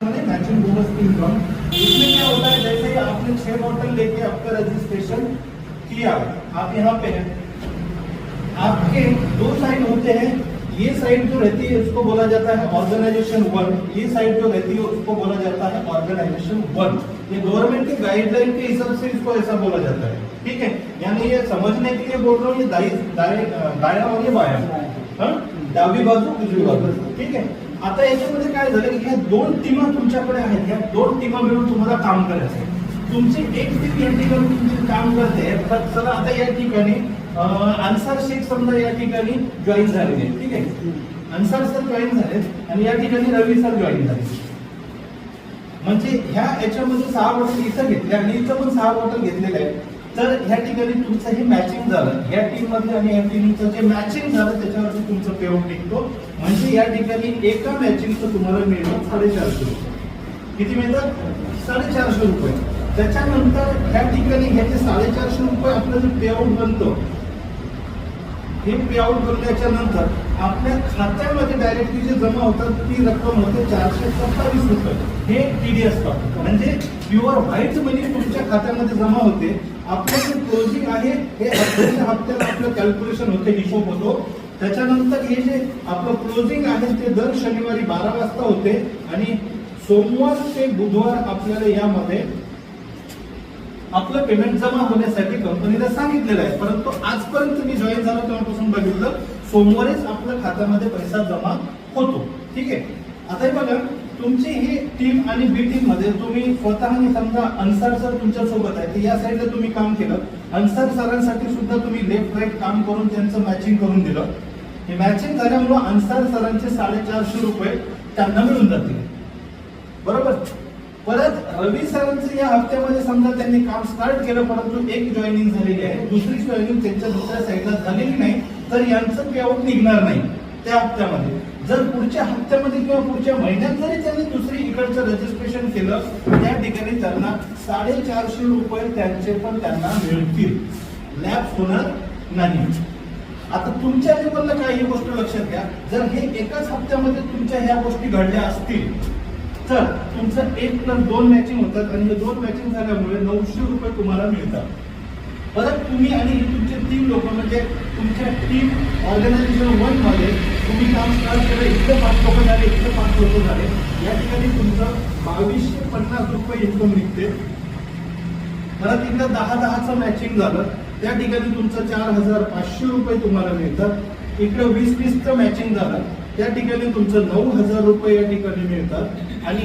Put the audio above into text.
Matching bonus income. इसमें क्या होता है, जैसे आपने 6 बॉटल लेके आपका रजिस्ट्रेशन किया, आप यहाँ पे हैं, आपके 2 साइड होते हैं। ये साइड जो रहती है उसको बोला जाता है ऑर्गेनाइजेशन 1, ये साइड जो रहती है उसको बोला जाता है ऑर्गेनाइजेशन 1। ये गवर्नमेंट के गाइडलाइन के हिसाब से इसको ऐसा बोला जाता है, ठीक है। यानी ये समझने के लिए बोल रहा हूँ, ये दाया और ये बाया, डावी बाजू उजवी बाजू, ठीक आहे। आता याच्यामध्ये काय झालं की ह्या 2 टीमा तुमच्याकडे आहेत, ह्या 2 टीमा मिळून तुम्हाला काम करायचं आहे। तुमची एक टीम या ठिकाणी तुमचे काम करते, तर चला आता या ठिकाणी अन्सार शेख समजा या ठिकाणी जॉईन झालेले आहेत, ठीक आहे। अन्सार सर जॉईन झाले आणि या ठिकाणी रवी सर जॉईन झाले, म्हणजे ह्या याच्यामध्ये 6 बॉटल इथं घेतल्या आणि इथं पण 6 बॉटल घेतलेले आहेत। तर ह्या ठिकाणी तुमचं हे मॅचिंग झालं, ह्या टीम मध्ये आणि ह्या टीमचं जे मॅचिंग झालं त्याच्यावरती तुमचं पेआउट निघतो। म्हणजे या ठिकाणी एका मॅचिंगचं तुम्हाला मिळतं 450 रुपये। किती मिळतात? 450 रुपये। त्याच्यानंतर ह्या ठिकाणी ह्याचे 450 रुपये आपलं जे पेआउट बनतो, हे पेआउट बनल्याच्या नंतर आपल्या खात्यामध्ये डायरेक्टली जे जमा होतात ती रक्कम होते 427 रुपये। हे टीडीएस पार्ट म्हणजे प्युअर व्हाईट मनी तुमच्या खात्यामध्ये जमा होते। आपलं जे क्लोजिंग आहे हे हप्त्याला आपलं कॅल्क्युलेशन होते, हिशोब होतो। त्याच्यानंतर हे जे आपलं क्लोजिंग आहे ते दर शनिवारी 12 वाजता होते आणि सोमवार ते बुधवार आपल्याला यामध्ये आपलं पेमेंट जमा होण्यासाठी कंपनीला सांगितलेलं आहे। परंतु आजपर्यंत मी जॉईन झालो तेव्हापासून बघितलं सोमवारीच आपल्या खात्यामध्ये पैसा जमा होतो, ठीक आहे। आता हे बघा, तुमची ही टीम आणि बी टीम मध्ये तुम्ही स्वतःने समजा अन्सार सर तुमच्या सोबत आहे, तर या साईडला तुम्ही काम केलं। अन्सार सरांसाठी सुद्धा तुम्ही लेफ्ट राईट काम करून त्यांचं मॅचिंग करून दिलं। हे मॅचिंग झाल्यामुळे अन्सार सरांचे 450 रुपये त्यांना मिळून जातील, बरोबर। परत रवी सरांचं या हप्त्यामध्ये समजा त्यांनी काम स्टार्ट केलं, परंतु एक जॉईनिंग झालेली आहे, दुसरी जॉईनिंग त्यांच्या दुसऱ्या साईडला झालेली नाही, तर यांचं पेआउट निघणार नाही त्या हप्त्यामध्ये। जर पुढच्या हप्त्यामध्ये किंवा पुढच्या महिन्यात जरी त्यांनी दुसरी इकडचं रजिस्ट्रेशन केलं, त्या ठिकाणी त्यांना 450 रुपये त्यांचे पण त्यांना मिळतील, लॅप्स होणार नाही। आता तुमच्या लेवलला काय ही गोष्ट लक्षात घ्या, जर हे एकाच हप्त्यामध्ये तुमच्या ह्या गोष्टी घडल्या असतील तर तुमचं 1+2 मॅचिंग होतात आणि हे 2 मॅचिंग झाल्यामुळे 900 रुपये तुम्हाला मिळतात। परत तुम्ही आणि तुमचे 3 लोक म्हणजे तुमच्या टीम ऑर्गनायझेशन 1 मध्ये तुम्ही काम स्टार्ट केलं, इथले 5 लोक झाले, इथले 5 लोक झाले, या ठिकाणी तुमचं 2250 रुपये इन्कम निघते। परत इकडे 10-10चं मॅचिंग झालं, त्या ठिकाणी तुमचं 4500 रुपये तुम्हाला मिळतात। इकडे 20-20चं मॅचिंग झालं, त्या ठिकाणी तुमचं 9000 रुपये या ठिकाणी मिळतात आणि